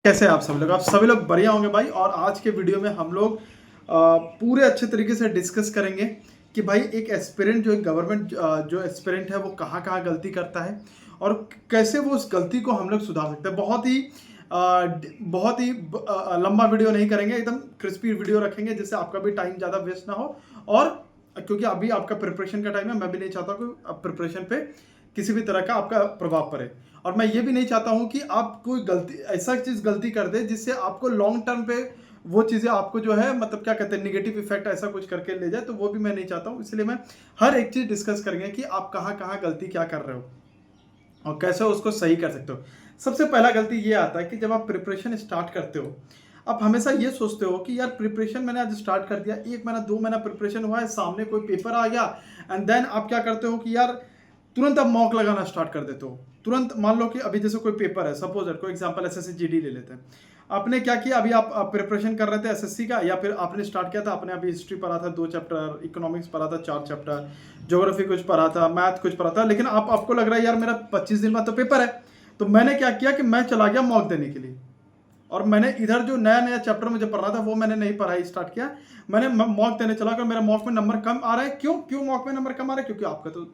कैसे हैं आप सभी लोग बढ़िया होंगे भाई। और आज के वीडियो में हम लोग पूरे अच्छे तरीके से डिस्कस करेंगे कि भाई एक एस्पिरेंट जो एक गवर्नमेंट जो एस्पिरेंट है वो कहाँ कहाँ गलती करता है और कैसे वो उस गलती को हम लोग सुधार सकते हैं। बहुत ही लंबा वीडियो नहीं करेंगे, एकदम क्रिस्पी वीडियो रखेंगे जिससे आपका भी टाइम ज़्यादा वेस्ट ना हो। और क्योंकि अभी आपका प्रिपरेशन का टाइम है, मैं भी नहीं चाहता कि प्रिपरेशन पे किसी भी तरह का आपका प्रभाव पड़े। और मैं ये भी नहीं चाहता हूं कि आप कोई गलती ऐसा चीज गलती कर दे जिससे आपको लॉन्ग टर्म पे वो चीजें आपको जो है मतलब क्या कहते हैं निगेटिव इफेक्ट ऐसा कुछ करके ले जाए, तो वो भी मैं नहीं चाहता हूं। इसलिए मैं हर एक चीज डिस्कस करेंगे कि आप कहाँ कहाँ गलती क्या कर रहे हो और कैसे उसको सही कर सकते हो। सबसे पहला गलती ये आता है कि जब आप प्रिपरेशन स्टार्ट करते हो, आप हमेशा ये सोचते हो कि यार प्रिपरेशन मैंने आज स्टार्ट कर दिया, 1 महीना 2 महीना प्रिपरेशन हुआ है, सामने कोई पेपर आ गया एंड देन आप क्या करते हो कि यार तुरंत आप मॉक लगाना स्टार्ट कर देते हो। तुरंत मान लो कि अभी जैसे कोई पेपर है, सपोज कोई एग्जांपल एसएससी जीडी ले लेते हैं। आपने क्या किया, अभी आप प्रिपरेशन कर रहे थे एसएससी का, या फिर आपने स्टार्ट किया था, आपने अभी हिस्ट्री पढ़ा था 2 चैप्टर, इकोनॉमिक्स पढ़ा था 4 चैप्टर, ज्योग्राफी कुछ पढ़ा था, मैथ कुछ पढ़ा था, लेकिन आपको लग रहा है यार मेरा 25 दिन बाद तो पेपर है। तो मैंने क्या किया कि मैं चला गया मॉक देने के लिए, और मैंने इधर जो नया नया चैप्टर मुझे पढ़ना था वो मैंने नहीं पढ़ाई स्टार्ट किया, मैंने मॉक देने चला गया। मेरा मॉक में नंबर कम आ रहा है। क्यों क्यों मॉक में नंबर कम आ रहा है? क्योंकि आपका तो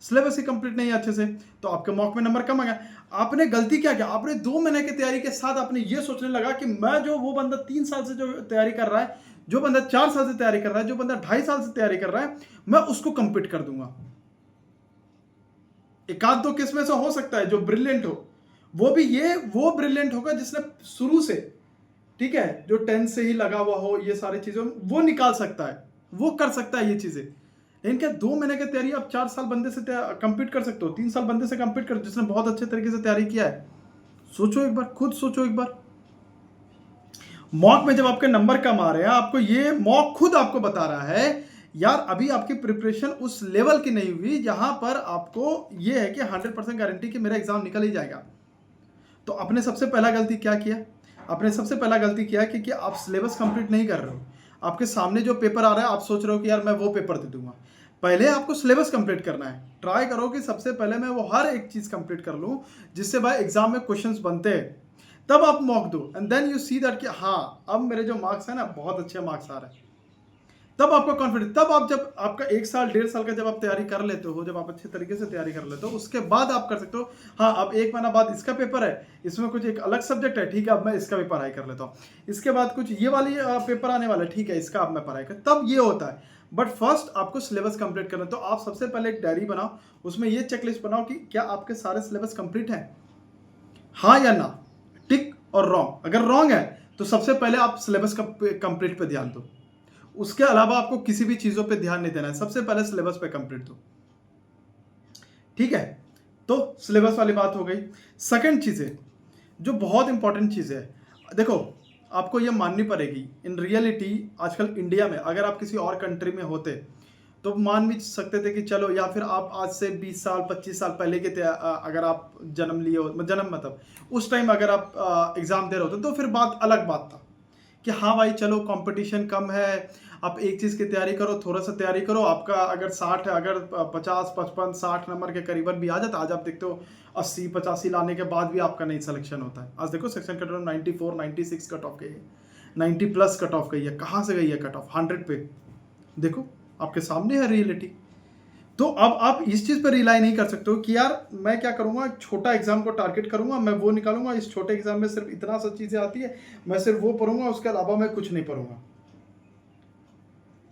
सिलेबस ही कंप्लीट नहीं है अच्छे से, तो आपके मॉक में नंबर कम आ गया। आपने गलती क्या किया, आपने 2 महीने की तैयारी के साथ आपने ये सोचने लगा कि मैं जो वो बंदा 3 साल से जो तैयारी कर रहा है, जो बंदा 4 साल से तैयारी कर रहा है, जो बंदा 2.5 साल से तैयारी कर रहा है, मैं उसको कंप्लीट कर दूंगा। एक आध दो केस में ऐसा हो सकता है जो ब्रिलियंट हो, वो ब्रिलियंट होगा जिसने शुरू से, ठीक है, जो 10 से ही लगा हुआ हो, ये सारी चीजें वो निकाल सकता है, वो कर सकता है ये चीजें। लेकिन क्या 2 महीने की तैयारी आप 4 साल बंदे से कंप्लीट कर सकते हो? 3 साल बंदे से कंप्लीट कर जिसने बहुत अच्छे तरीके से तैयारी किया है? सोचो एक बार, खुद सोचो एक बार। मॉक में जब आपके नंबर कम आ रहे हैं, आपको ये मॉक खुद आपको बता रहा है यार अभी आपकी प्रिपरेशन उस लेवल की नहीं हुई जहां पर आपको ये है कि 100% गारंटी कि मेरा एग्जाम निकल ही जाएगा। तो आपने सबसे पहला गलती क्या किया? आपने सबसे पहला गलती किया कि आप सिलेबस कंप्लीट नहीं कर रहे हो। आपके सामने जो पेपर आ रहा है आप सोच रहे हो कि यार मैं वो पेपर दे दूंगा। पहले आपको सिलेबस कंप्लीट करना है। ट्राई करो कि सबसे पहले मैं वो हर एक चीज कंप्लीट कर लूं जिससे भाई एग्जाम में क्वेश्चंस बनते हैं, तब आप मॉक दो and then you see that कि हाँ अब मेरे जो मार्क्स है ना बहुत अच्छे मार्क्स आ रहे हैं। तब आपको कॉन्फिडेंस, तब आप जब आपका 1 साल 1.5 साल का जब आप तैयारी कर लेते हो, जब आप अच्छे तरीके से तैयारी कर लेते हो, उसके बाद आप कर सकते हो हाँ अब 1 महीना बाद इसका पेपर है, इसमें कुछ एक अलग सब्जेक्ट है, ठीक है अब मैं इसका भी पढ़ाई कर लेता हूँ। इसके बाद कुछ ये वाली पेपर आने वाला है, ठीक है इसका अब मैं पढ़ाई कर, तब ये होता है। बट फर्स्ट आपको सिलेबस कंप्लीट करना है, तो आप सबसे पहले एक डायरी बनाओ, उसमें ये चेकलिस्ट बनाओ कि क्या आपके सारे सिलेबस कंप्लीट है, हाँ या ना, टिक और रॉन्ग। अगर रॉन्ग है तो सबसे पहले आप सिलेबस कंप्लीट पे ध्यान दो, उसके अलावा आपको किसी भी चीजों पे ध्यान नहीं देना है, सबसे पहले सिलेबस पे कंप्लीट दो, ठीक है। तो सिलेबस वाली बात हो गई। सेकंड चीज है जो बहुत इंपॉर्टेंट चीज है, देखो आपको ये माननी पड़ेगी इन रियलिटी, आजकल इंडिया में अगर आप किसी और कंट्री में होते तो मान भी सकते थे कि चलो, या फिर आप आज से 20 साल 25 साल पहले के अगर आप जन्म लिए हो, जन्म मतलब उस टाइम अगर आप एग्जाम दे रहे होते तो फिर बात अलग बात था कि हाँ भाई चलो कंपटीशन कम है, आप एक चीज़ की तैयारी करो, थोड़ा सा तैयारी करो, आपका अगर 60 अगर 50 55 60 नंबर के करीबन भी आ जाता, आज आप देखते हो 80 85 लाने के बाद भी आपका नहीं सिलेक्शन होता है। आज देखो section cut off 94 96 cut off गई है, 90 प्लस कट ऑफ गई है, कहाँ से गई है कट ऑफ 100 पे? देखो आपके सामने है रियलिटी। तो अब आप इस चीज़ पर रिलाई नहीं कर सकते हो कि यार मैं क्या करूँगा, छोटा एग्जाम को टारगेट करूँगा, मैं वो निकालूंगा, इस छोटे एग्जाम में सिर्फ इतना सा चीज़ें आती है, मैं सिर्फ वो पढ़ूंगा, उसके अलावा मैं कुछ नहीं पढ़ूंगा।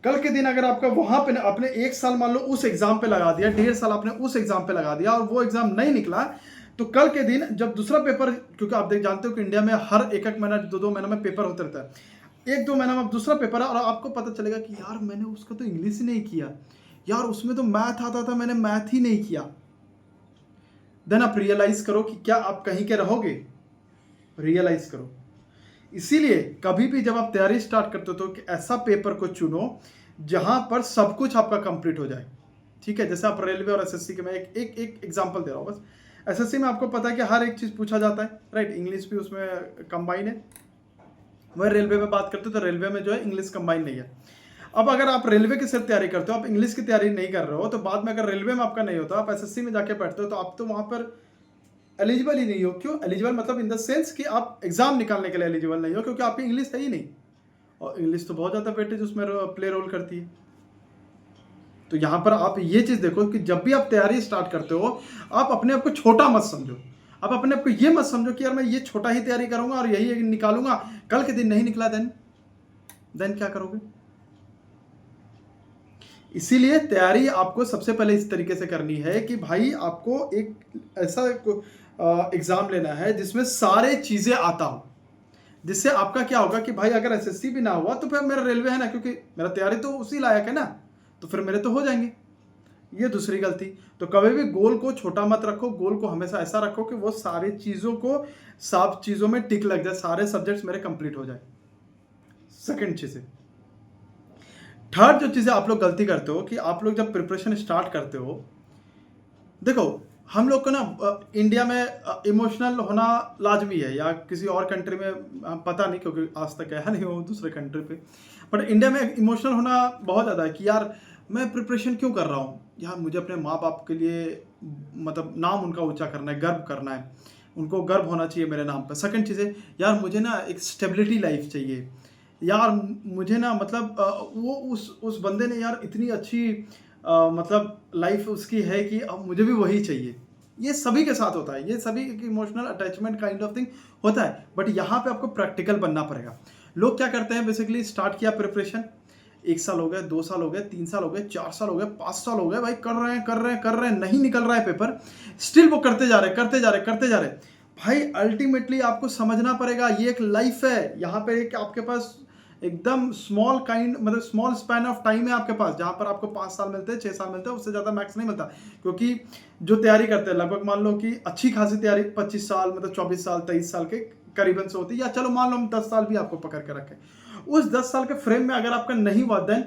कल के दिन अगर आपका वहां पे आपने 1 साल मान लो उस एग्जाम पे लगा दिया, 1.5 साल आपने उस एग्जाम पे लगा दिया और वो एग्जाम नहीं निकला, तो कल के दिन जब दूसरा पेपर, क्योंकि आप देख जानते हो कि इंडिया में हर एक महीना 2 महीना में पेपर होते रहता है, 1 2 महीना में दूसरा पेपर है और आपको पता चलेगा कि यार मैंने उसका तो इंग्लिश ही नहीं किया, यार उसमें तो मैथ आता था, मैंने मैथ ही नहीं किया। देन आप रियलाइज करो कि क्या आप कहीं के रहोगे, रियलाइज करो। इसीलिए कभी भी जब आप तैयारी स्टार्ट करते हो तो कि ऐसा पेपर को चुनो जहां पर सब कुछ आपका कंप्लीट हो जाए, ठीक है। जैसे आप रेलवे और एसएससी के, मैं एक एग्जांपल दे रहा हूं बस। एसएससी में आपको पता है कि हर एक चीज पूछा जाता है, राइट, इंग्लिश भी उसमें कंबाइन है। वह रेलवे में बात करते हो तो रेलवे में जो है इंग्लिश कंबाइन नहीं है। अब अगर आप रेलवे की सिर्फ तैयारी करते हो, आप इंग्लिश की तैयारी नहीं कर रहे हो, तो बाद में अगर रेलवे में आपका नहीं होता, आप एसएससी में जाके बैठते हो, तो आप तो वहां पर एलिजिबल ही नहीं हो। क्यों एलिजिबल? मतलब इन द सेंस कि आप एग्जाम निकालने के लिए एलिजिबल नहीं हो, क्योंकि आपकी इंग्लिश है ही नहीं, और इंग्लिश तो बहुत ज़्यादा वेटेज उसमें प्ले रोल करती है। तो यहाँ पर आप ये चीज़ देखो कि जब भी आप तैयारी स्टार्ट करते हो, आप अपने आप को छोटा मत समझो। आप अपने आप को ये मत समझो कि यार मैं ये छोटा ही तैयारी करूंगा और यही निकालूंगा, कल के दिन नहीं निकला देन क्या करोगे? इसीलिए तैयारी आपको सबसे पहले इस तरीके से करनी है कि भाई आपको एक ऐसा एग्जाम लेना है जिसमें सारे चीजें आता हो, जिससे आपका क्या होगा कि भाई अगर एसएससी भी ना हुआ तो फिर मेरा रेलवे है ना, क्योंकि मेरा तैयारी तो उसी लायक है ना, तो फिर मेरे तो हो जाएंगे। ये दूसरी गलती। तो कभी भी गोल को छोटा मत रखो, गोल को हमेशा ऐसा रखो कि वो सारी चीज़ों को, सब चीज़ों में टिक लग जाए, सारे सब्जेक्ट्स मेरे कंप्लीट हो जाए। सेकंड चीज़ है, थर्ड जो चीज़ें आप लोग गलती करते हो कि आप लोग जब प्रिपरेशन स्टार्ट करते हो, देखो हम लोग को ना इंडिया में इमोशनल होना लाजमी है, या किसी और कंट्री में पता नहीं, क्योंकि आज तक गया नहीं हो दूसरे कंट्री पे, बट इंडिया में इमोशनल होना बहुत ज़्यादा है कि यार मैं प्रिपरेशन क्यों कर रहा हूँ यार, मुझे अपने माँ बाप के लिए मतलब नाम उनका ऊंचा करना है, गर्व करना है, उनको गर्व होना चाहिए मेरे नाम पर। सेकंड चीज़ है यार मुझे ना एक स्टेबिलिटी लाइफ चाहिए यार, मुझे ना मतलब वो उस बंदे ने यार इतनी अच्छी मतलब लाइफ उसकी है कि अब मुझे भी वही चाहिए। ये सभी के साथ होता है, ये सभी emotional attachment kind of thing होता है, बट यहाँ पे आपको प्रैक्टिकल बनना पड़ेगा। लोग क्या करते हैं, बेसिकली स्टार्ट किया प्रिपरेशन, 1 साल हो गए, 2 साल हो गए, 3 साल हो गए, 4 साल हो गए, 5 साल हो गए, भाई कर रहे हैं, नहीं निकल रहा है पेपर, स्टिल वो करते जा रहे। भाई अल्टीमेटली आपको समझना पड़ेगा ये एक लाइफ है, यहाँ पे एक आपके पास एकदम स्मॉल काइंड मतलब स्मॉल स्पैन ऑफ टाइम है आपके पास, जहाँ पर आपको 5 साल मिलते हैं, 6 साल मिलते हैं, उससे ज़्यादा मैक्स नहीं मिलता। क्योंकि जो तैयारी करते हैं लगभग मान लो कि अच्छी खासी तैयारी 25 साल मतलब 24 साल 23 साल के करीबन से होती है, या चलो मान लो हम 10 साल भी आपको पकड़ के रखें, उस 10 साल के फ्रेम में अगर आपका नहीं हुआ, देन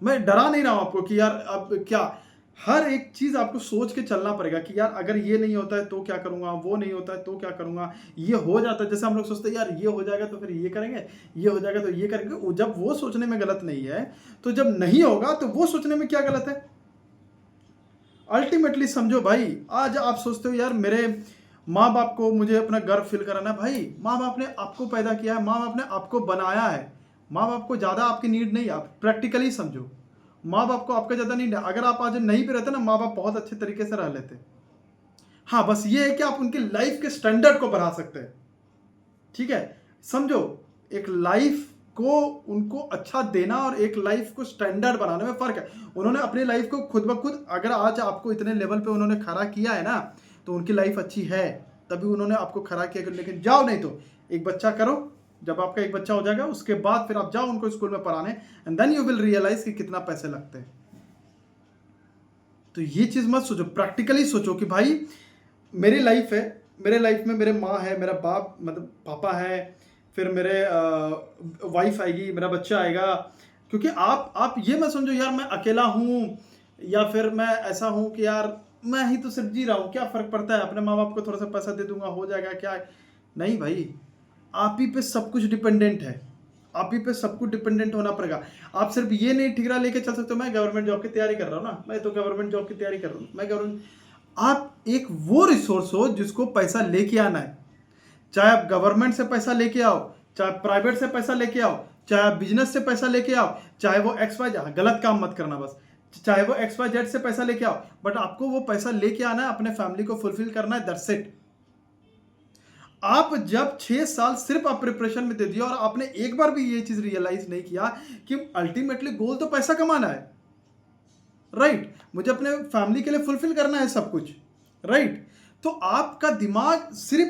मैं डरा नहीं रहा हूं आपको कि यार अब क्या, हर एक चीज आपको सोच के चलना पड़ेगा कि यार अगर ये नहीं होता है तो क्या करूंगा, वो नहीं होता है तो क्या करूंगा, ये हो जाता है, जैसे हम लोग सोचते हैं यार ये हो जाएगा तो फिर ये करेंगे, ये हो जाएगा तो ये करेंगे, जब वो सोचने में गलत नहीं है तो जब नहीं होगा तो वो सोचने में क्या गलत है? अल्टीमेटली समझो भाई, आज आप सोचते हो यार मेरे माँ बाप को मुझे अपना गर्व फील कराना है, भाई माँ बाप ने आपको पैदा किया है, माँ बाप ने आपको बनाया है, माँ बाप को ज़्यादा आपकी नीड नहीं है, आप प्रैक्टिकली समझो, माँ बाप को आपका ज़्यादा नीड है। अगर आप आज नहीं भी रहते ना, माँ बाप बहुत अच्छे तरीके से रह लेते। हाँ बस ये है कि आप उनकी लाइफ के स्टैंडर्ड को बढ़ा सकते हैं, ठीक है? समझो, एक लाइफ को उनको अच्छा देना और एक लाइफ को स्टैंडर्ड बनाने में फ़र्क है। उन्होंने अपनी लाइफ को खुद ब खुद, अगर आज आपको इतने लेवल पे उन्होंने खड़ा किया है ना, तो उनकी लाइफ अच्छी है, तभी उन्होंने आपको खड़ा किया। लेकिन जाओ नहीं तो एक बच्चा करो, जब आपका एक बच्चा हो जाएगा उसके बाद फिर आप जाओ उनको स्कूल में पढ़ाने, and then you will realise कि कितना पैसे लगते हैं। तो ये चीज़ मत सोचो, प्रैक्टिकली सोचो कि भाई मेरी लाइफ है, मेरे लाइफ में मेरे माँ है, मेरा बाप मतलब पापा है, फिर मेरे वाइफ आएगी, मेरा बच्चा आएगा। क्योंकि आप ये मत समझो यार मैं अकेला हूँ, या फिर मैं ऐसा हूँ कि यार मैं ही तो सिर्फ जी रहा हूँ, क्या फ़र्क पड़ता है, अपने माँ बाप को थोड़ा सा पैसा दे दूंगा हो जाएगा क्या है। नहीं भाई, आप ही पे सब कुछ डिपेंडेंट है, आप ही पे सब कुछ डिपेंडेंट होना पड़ेगा। आप सिर्फ ये नहीं ठिकरा लेके चल सकते हो मैं गवर्नमेंट जॉब की तैयारी कर रहा हूँ ना, मैं तो गवर्नमेंट जॉब की तैयारी कर रहा हूँ, मैं गवर्नमेंट। आप एक वो रिसोर्स हो जिसको पैसा लेके आना है, चाहे आप गवर्नमेंट से पैसा लेके आओ, चाहे प्राइवेट से पैसा लेके आओ, चाहे आप बिजनेस से पैसा लेके आओ, चाहे वो XYZ, गलत काम मत करना बस, चाहे वो XYZ से पैसा लेके आओ, बट आपको वो पैसा लेके आना है, अपने फैमिली को फुलफिल करना है, दैट्स इट। आप जब 6 साल सिर्फ आप प्रिपरेशन में दे दिया और आपने एक बार भी ये चीज रियलाइज नहीं किया कि अल्टीमेटली गोल तो पैसा कमाना है, राइट? मुझे अपने फैमिली के लिए फुलफिल करना है सब कुछ, राइट? तो आपका दिमाग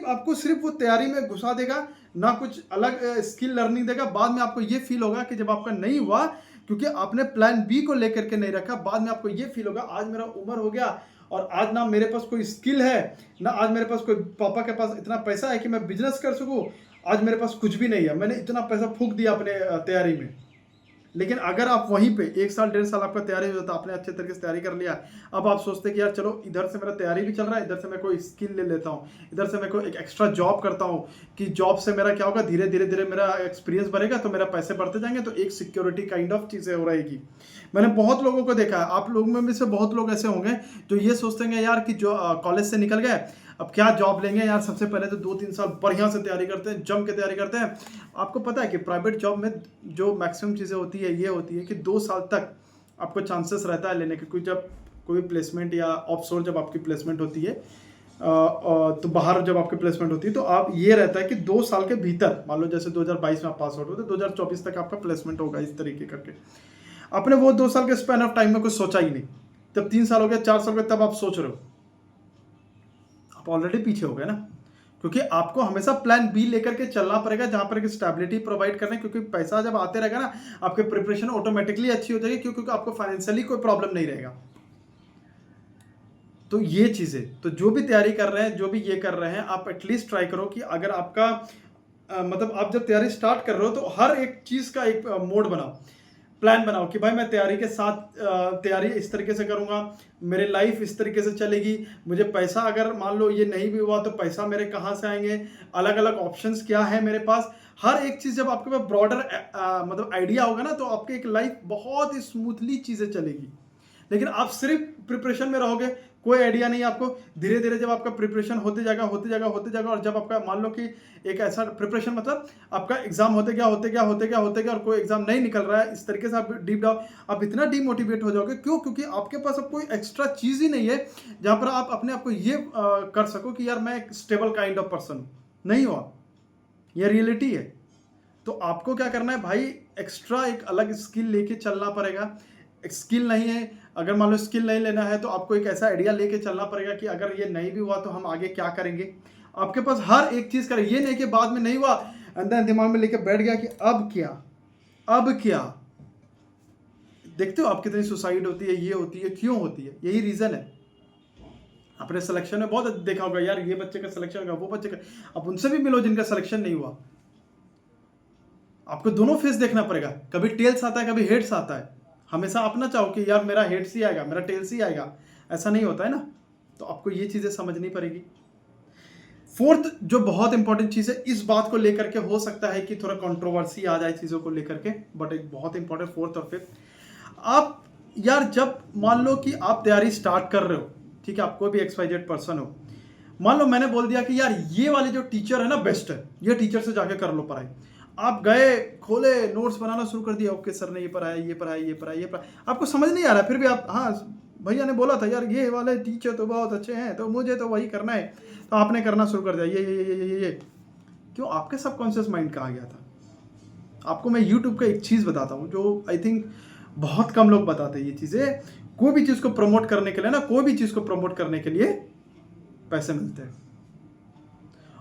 आपको सिर्फ वो तैयारी में घुसा देगा, ना कुछ अलग स्किल लर्निंग देगा। बाद में आपको ये फील होगा कि जब आपका नहीं हुआ, क्योंकि आपने प्लान बी को लेकर के नहीं रखा, बाद में आपको ये फील होगा आज मेरा उम्र हो गया और आज ना मेरे पास कोई स्किल है, ना आज मेरे पास कोई, पापा के पास इतना पैसा है कि मैं बिजनेस कर सकूं, आज मेरे पास कुछ भी नहीं है, मैंने इतना पैसा फूंक दिया अपने तैयारी में। लेकिन अगर आप वहीं पे 1 साल 1.5 साल आपका तैयारी हो जाता, आपने अच्छे तरीके से तैयारी कर लिया, अब आप सोचते कि यार चलो इधर से मेरा तैयारी भी चल रहा है, इधर से मैं कोई स्किल ले लेता हूँ, इधर से मैं कोई एक एक्स्ट्रा जॉब करता हूँ, कि जॉब से मेरा क्या होगा, धीरे धीरे मेरा एक्सपीरियंस बढ़ेगा तो मेरा पैसे बढ़ते जाएंगे, तो एक सिक्योरिटी काइंड ऑफ चीज़ें हो रहेगी। मैंने बहुत लोगों को देखा है, आप लोगों में से बहुत लोग ऐसे होंगे जो ये सोचते हैं यार कि जो कॉलेज से निकल गए, अब क्या जॉब लेंगे यार, सबसे पहले तो 2-3 साल बढ़िया से तैयारी करते हैं, जम के तैयारी करते हैं। आपको पता है कि प्राइवेट जॉब में जो मैक्सिमम चीज़ें होती है ये होती है कि 2 साल तक आपको चांसेस रहता है लेने के, कोई जब कोई प्लेसमेंट या ऑफशोर जब आपकी प्लेसमेंट होती है तो बाहर जब आपकी प्लेसमेंट होती है तो आप ये रहता है कि 2 साल के भीतर, मान लो जैसे 2022 में आप पास आउट हो तो 2024 तक आपका प्लेसमेंट होगा, इस तरीके करके। आपने वो 2 साल के स्पैन ऑफ टाइम में कुछ सोचा ही नहीं, जब 3 साल हो गए, 4 साल हो गए, तब आप सोच रहे हो, आप ऑलरेडी पीछे हो गए ना। क्योंकि आपको हमेशा प्लान बी लेकर के चलना पड़ेगा, जहां पर एक स्टेबिलिटी प्रोवाइड करना है, क्योंकि पैसा जब आते रहेगा ना, आपके प्रिपरेशन ऑटोमेटिकली अच्छी हो जाएगी, क्योंकि आपको फाइनेंशियली कोई प्रॉब्लम नहीं रहेगा। तो ये चीज़ें, तो जो भी तैयारी कर रहे हैं, जो भी ये कर रहे हैं, आप एटलीस्ट ट्राई करो कि अगर आपका मतलब आप जब तैयारी स्टार्ट कर रहे हो तो हर एक चीज़ का एक मोड बनाओ, प्लान बनाओ कि भाई मैं तैयारी के साथ तैयारी इस तरीके से करूंगा, मेरी लाइफ इस तरीके से चलेगी, मुझे पैसा अगर मान लो ये नहीं भी हुआ तो पैसा मेरे कहाँ से आएंगे, अलग अलग ऑप्शंस क्या है मेरे पास। हर एक चीज़ जब आपके पास ब्रॉडर मतलब आइडिया होगा ना, तो आपकी एक लाइफ बहुत ही स्मूथली चीज़ें चलेगी। लेकिन आप सिर्फ प्रिपरेशन में रहोगे, कोई आइडिया नहीं आपको। धीरे धीरे जब आपका प्रिपरेशन होते जाएगा होते जाएगा होते जाएगा, और जब आपका मान लो कि एक ऐसा प्रिपरेशन मतलब आपका एग्जाम होते गया होते गया होते गया होते गया और कोई एग्जाम नहीं निकल रहा है, इस तरीके से आप डीप डाउन, आप इतना डीमोटिवेट हो जाओगे। क्यों? क्योंकि आपके पास अब कोई एक्स्ट्रा चीज़ ही नहीं है जहाँ पर आप अपने आप को ये कर सको कि यार मैं एक स्टेबल काइंड ऑफ पर्सन नहीं हुआ, यह रियलिटी है। तो आपको क्या करना है भाई, एक्स्ट्रा एक अलग स्किल लेके चलना पड़ेगा। एक स्किल नहीं है, अगर मान लो स्किल नहीं लेना है तो आपको एक ऐसा आइडिया लेके चलना पड़ेगा कि अगर ये नहीं भी हुआ तो हम आगे क्या करेंगे। आपके पास हर एक चीज़ करें, ये नहीं कि बाद में नहीं हुआ अंदर दिमाग में लेके बैठ गया कि अब क्या, अब क्या। देखते हो आप कितनी सुसाइड होती है, ये होती है, क्यों होती है? यही रीज़न है। अपने सिलेक्शन में बहुत देखा होगा यार, ये बच्चे का सिलेक्शन होगा, वो बच्चे का, अब उनसे भी मिलो जिनका सिलेक्शन नहीं हुआ। आपको दोनों फेस देखना पड़ेगा, कभी टेल्स आता है, कभी हेड्स आता है। हमेशा अपना चाहो कि यार मेरा हेड्स ही आएगा, मेरा टेल्स ही आएगा, ऐसा नहीं होता है ना। तो आपको ये चीज़ें समझनी पड़ेगी। फोर्थ जो बहुत इंपॉर्टेंट चीज़ है, इस बात को लेकर के हो सकता है कि थोड़ा कंट्रोवर्सी आ जाए चीज़ों को लेकर के, बट एक बहुत इंपॉर्टेंट फोर्थ और फिफ्थ, आप यार जब मान लो कि आप तैयारी स्टार्ट कर रहे हो, ठीक है, आप कोई भी XYZ पर्सन हो, मान लो मैंने बोल दिया कि यार ये वाले जो टीचर है ना बेस्ट है, ये टीचर से जाके कर लो पढ़ाई। आप गए, खोले, नोट्स बनाना शुरू कर दिया, ओके सर ने ये पढ़ाया, ये पढ़ाया, ये पढ़ाया, ये पढ़ाया, आपको समझ नहीं आ रहा, फिर भी आप, हाँ भैया ने बोला था यार ये वाले टीचर तो बहुत अच्छे हैं तो मुझे तो वही करना है, तो आपने करना शुरू कर दिया ये। क्यों? आपके सबकॉन्शियस माइंड कहाँ गया था? आपको मैं यूट्यूब का एक चीज़ बताता हूँ जो आई थिंक बहुत कम लोग बताते हैं। ये चीज़ें, कोई भी चीज़ को प्रमोट करने के लिए ना, कोई भी चीज़ को प्रमोट करने के लिए पैसे मिलते हैं।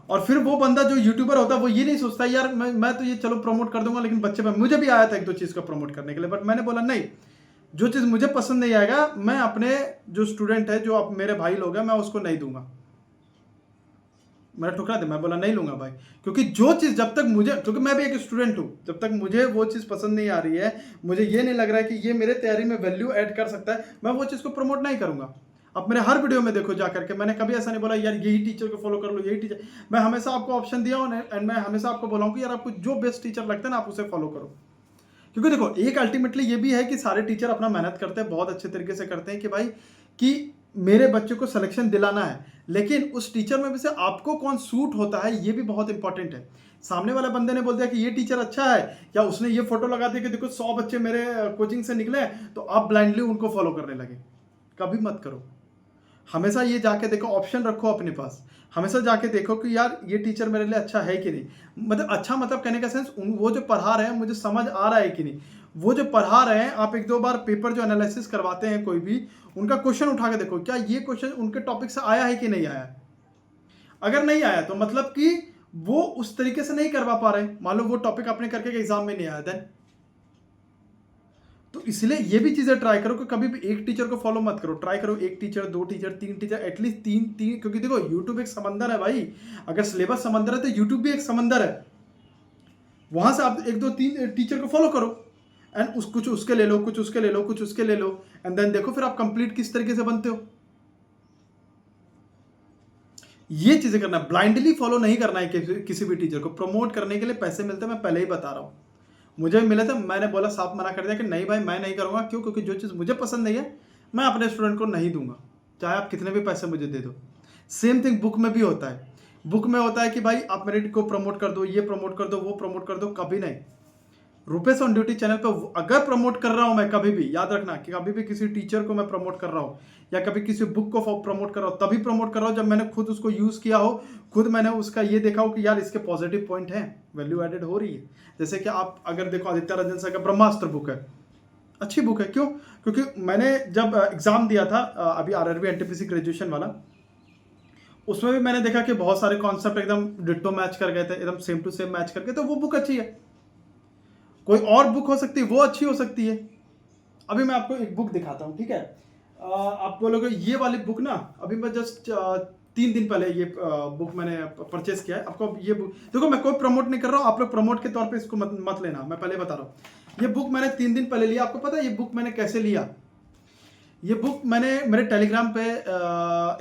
और फिर वो बंदा जो यूट्यूबर होता है वो ये नहीं सोचता यार मैं तो ये चलो प्रमोट कर दूंगा, लेकिन बच्चे में मुझे भी आया था एक दो चीज़ को प्रमोट करने के लिए, बट मैंने बोला नहीं, जो चीज़ मुझे पसंद नहीं आएगा मैं अपने जो स्टूडेंट है, जो अब मेरे भाई लोग हैं, मैं उसको नहीं दूंगा। मैंने ठुकरा दिया, मैं बोला नहीं लूंगा भाई, क्योंकि जो चीज़ जब तक मुझे, क्योंकि मैं भी एक स्टूडेंट हूँ, जब तक मुझे वो चीज़ पसंद नहीं आ रही है, मुझे ये नहीं लग रहा है कि ये मेरे तैयारी में वैल्यू ऐड कर सकता है, मैं वो चीज़ को प्रमोट नहीं करूंगा। अब मेरे हर वीडियो में देखो जा करके, मैंने कभी ऐसा नहीं बोला यार यही टीचर को फॉलो कर लो, यही टीचर, मैं हमेशा आपको ऑप्शन दिया हूँ एंड मैं हमेशा आपको बोला हूँ कि यार आपको जो बेस्ट टीचर लगता है ना आप उसे फॉलो करो। क्योंकि देखो एक अल्टीमेटली ये भी है कि सारे टीचर अपना मेहनत करते हैं, बहुत अच्छे तरीके से करते हैं कि भाई कि मेरे बच्चे को सिलेक्शन दिलाना है, लेकिन उस टीचर में भी से आपको कौन सूट होता है ये भी बहुत इंपॉर्टेंट है। सामने वाले बंदे ने बोल दिया कि ये टीचर अच्छा है, या उसने ये फोटो लगा दिया कि देखो 100 बच्चे मेरे कोचिंग से निकले, तो आप ब्लाइंडली उनको फॉलो करने लगे। कभी मत करो। हमेशा ये जाके देखो, ऑप्शन रखो अपने पास, हमेशा जाके देखो कि यार ये टीचर मेरे लिए अच्छा है कि नहीं। मतलब अच्छा मतलब कहने का सेंस, वो जो पढ़ा रहे हैं मुझे समझ आ रहा है कि नहीं। वो जो पढ़ा रहे हैं, आप एक दो बार पेपर जो एनालिसिस करवाते हैं कोई भी, उनका क्वेश्चन उठा के देखो, क्या ये क्वेश्चन उनके टॉपिक से आया है कि नहीं आया। अगर नहीं आया तो मतलब कि वो उस तरीके से नहीं करवा पा रहे, मान लो वो टॉपिक अपने करके एग्जाम में नहीं आया, देन तो इसलिए ये भी चीजें ट्राई करो कि कभी भी एक टीचर को फॉलो मत करो, ट्राई करो एक टीचर, दो टीचर, तीन टीचर, एटलीस्ट तीन, क्योंकि देखो यूट्यूब एक समंदर है भाई। अगर सिलेबस समंदर है तो यूट्यूब भी एक समंदर है। वहां से आप एक दो तीन टीचर को फॉलो करो एंड कुछ उसके ले लो, कुछ उसके ले लो, कुछ उसके ले लो, एंड देन देखो फिर आप कंप्लीट किस तरीके से बनते हो। ये चीजें करना, ब्लाइंडली फॉलो नहीं करना है किसी भी टीचर को। प्रमोट करने के लिए पैसे मिलते हैं, मैं पहले ही बता रहा हूं, मुझे भी मिले थे, मैंने बोला साफ मना कर दिया कि नहीं भाई मैं नहीं करूँगा। क्यों? क्योंकि जो चीज़ मुझे पसंद नहीं है मैं अपने स्टूडेंट को नहीं दूंगा, चाहे आप कितने भी पैसे मुझे दे दो। सेम थिंग बुक में भी होता है। बुक में होता है कि भाई आप मेरे को प्रमोट कर दो, ये प्रमोट कर दो, वो प्रमोट कर दो, कभी नहीं। रुपेश ऑन ड्यूटी चैनल पे अगर प्रमोट कर रहा हूं मैं, कभी भी याद रखना कि कभी भी किसी टीचर को मैं प्रमोट कर रहा हूं या कभी किसी बुक को प्रमोट कर रहा हूं, तभी प्रमोट कर रहा हूं जब मैंने खुद उसको यूज किया हो, खुद मैंने उसका ये देखा हो कि यार इसके पॉजिटिव पॉइंट हैं, वैल्यू एडेड हो रही है। जैसे कि आप अगर देखो आदित्य रंजन सर का ब्रह्मास्त्र बुक है, अच्छी बुक है। क्यों? क्योंकि मैंने जब एग्जाम दिया था अभी आरआरबी एनटीपीसी ग्रेजुएशन वाला, उसमें भी मैंने देखा कि बहुत सारे कॉन्सेप्ट एकदम डिट्टो मैच कर गए थे, एकदम सेम टू सेम मैच करके, तो वो बुक अच्छी है। कोई और बुक हो सकती है, वो अच्छी हो सकती है। अभी मैं आपको एक बुक दिखाता हूँ, ठीक है? आप बोलोगे ये वाली बुक ना, अभी मैं जस्ट 3 दिन पहले ये बुक मैंने परचेस किया है। आपको ये बुक देखो, मैं कोई प्रमोट नहीं कर रहा हूँ, आप लोग प्रमोट के तौर पे इसको मत लेना, मैं पहले बता रहा हूँ। ये बुक मैंने 3 दिन पहले लिया। आपको पता है ये बुक मैंने कैसे लिया? ये बुक मैंने मेरे टेलीग्राम पे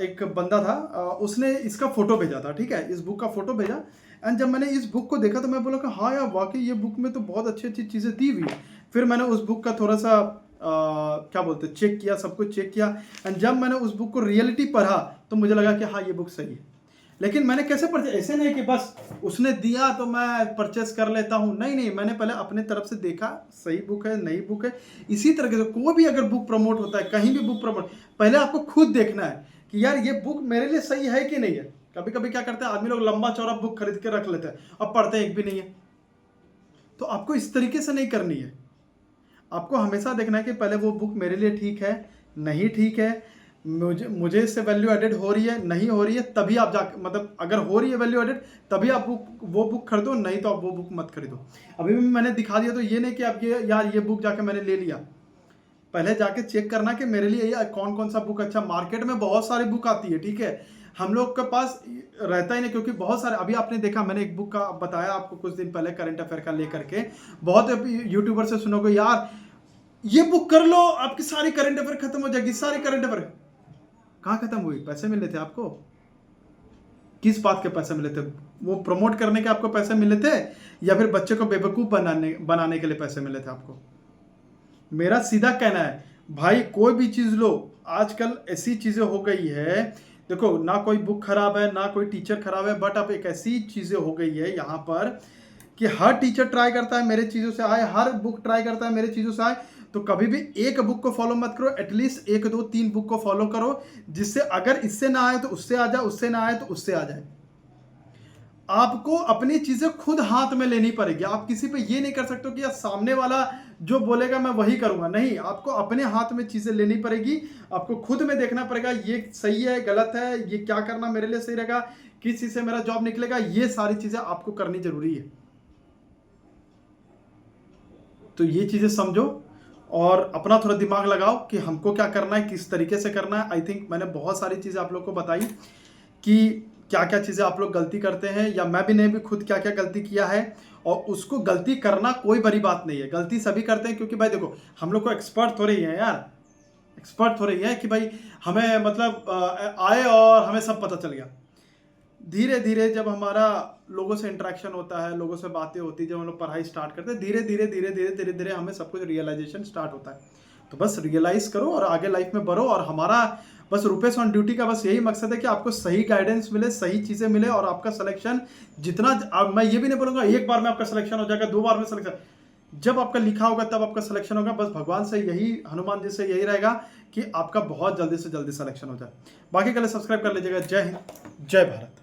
एक बंदा था, उसने इसका फोटो भेजा था, ठीक है? इस बुक का फोटो भेजा, एंड जब मैंने इस बुक को देखा तो मैं बोला कि हाँ यार वाकई ये बुक में तो बहुत अच्छी अच्छी चीज़ें दी हुई है। फिर मैंने उस बुक का थोड़ा सा क्या बोलते हैं, चेक किया, सब कुछ चेक किया, एंड जब मैंने उस बुक को रियलिटी पढ़ा तो मुझे लगा कि हाँ ये बुक सही है। लेकिन मैंने कैसे परचेस, ऐसे नहीं कि बस उसने दिया तो मैं परचेस कर लेता हूँ, नहीं, मैंने पहले अपने तरफ से देखा सही बुक है, नई बुक है। इसी तरह से कोई भी अगर बुक प्रमोट होता है, कहीं भी बुक प्रमोट, पहले आपको खुद देखना है कि यार ये बुक मेरे लिए सही है कि नहीं है। कभी कभी क्या करते हैं आदमी लोग, लंबा चौड़ा बुक खरीद के रख लेते हैं, अब पढ़ते हैं एक भी नहीं है। तो आपको इस तरीके से नहीं करनी है। आपको हमेशा देखना है कि पहले वो बुक मेरे लिए ठीक है, नहीं ठीक है, मुझे इससे वैल्यू एडेड हो रही है, नहीं हो रही है, तभी आप जा, मतलब अगर हो रही है वैल्यू एडेड तभी आप वो बुक खरीदो, नहीं तो आप वो बुक मत खरीदो। अभी भी मैंने दिखा दिया तो ये नहीं कि आप ये बुक जाके मैंने ले लिया। पहले जाके चेक करना कि मेरे लिए ये कौन कौन सा बुक अच्छा। मार्केट में बहुत सारी बुक आती है, ठीक है? हम लोग के पास रहता ही नहीं, क्योंकि बहुत सारे, अभी आपने देखा मैंने एक बुक का बताया आपको कुछ दिन पहले, करंट अफेयर का लेकर के, बहुत यूट्यूबर से सुनोगे यार ये बुक कर लो आपकी सारी करंट अफेयर खत्म हो जाएगी, सारी करंट अफेयर। कहाँ खत्म हुई? पैसे मिले थे आपको? किस बात के पैसे मिले थे? वो प्रमोट करने के आपको पैसे मिले थे या फिर बच्चे को बेवकूफ बनाने के लिए पैसे मिले थे आपको? मेरा सीधा कहना है भाई, कोई भी चीज लो, आजकल ऐसी चीजें हो गई है, देखो ना कोई बुक खराब है ना कोई टीचर खराब है, बट अब एक ऐसी चीजें हो गई है यहाँ पर कि हर टीचर ट्राई करता है मेरे चीजों से आए, हर बुक ट्राई करता है मेरे चीजों से आए। तो कभी भी एक बुक को फॉलो मत करो, एटलीस्ट 1 2 3 बुक को फॉलो करो, जिससे अगर इससे ना आए तो उससे आ जाए, उससे ना आए तो उससे आ जाए। आपको अपनी चीजें खुद हाथ में लेनी पड़ेगी। आप किसी पे ये नहीं कर सकते कि यार सामने वाला जो बोलेगा मैं वही करूंगा, नहीं, आपको अपने हाथ में चीजें लेनी पड़ेगी। आपको खुद में देखना पड़ेगा ये सही है गलत है, ये क्या करना मेरे लिए सही रहेगा, किस चीज से मेरा जॉब निकलेगा, ये सारी चीजें आपको करनी जरूरी है। तो ये चीजें समझो और अपना थोड़ा दिमाग लगाओ कि हमको क्या करना है, किस तरीके से करना है। आई थिंक मैंने बहुत सारी चीजें आप लोग को बताई कि क्या क्या चीजें आप लोग गलती करते हैं, या मैं भी नहीं भी खुद क्या क्या गलती किया है। और उसको गलती करना कोई बड़ी बात नहीं है, गलती सभी करते हैं, क्योंकि भाई देखो हम लोग को एक्सपर्ट हो रही है यार, एक्सपर्ट हो रही है कि भाई हमें मतलब आए और हमें सब पता चल गया। धीरे धीरे जब हमारा लोगों से इंटरेक्शन होता है, लोगों से बातें होती है, जब हम लोग पढ़ाई स्टार्ट करते हैं, धीरे धीरे धीरे धीरे धीरे धीरे हमें सब कुछ रियलाइजेशन स्टार्ट होता है। तो बस रियलाइज करो और आगे लाइफ में बढ़ो। और हमारा बस रुपेश ऑन ड्यूटी का बस यही मकसद है कि आपको सही गाइडेंस मिले, सही चीजें मिले, और आपका सिलेक्शन जितना, मैं ये भी नहीं बोलूंगा एक बार में आपका सिलेक्शन हो जाएगा, 2 बार में सिलेक्शन, जब आपका लिखा होगा तब आपका सिलेक्शन होगा। बस भगवान से यही, हनुमान जी से यही रहेगा कि आपका बहुत जल्दी से जल्दी सिलेक्शन हो जाए। बाकी के लिए सब्सक्राइब कर लीजिएगा। जय हिंद, जय भारत।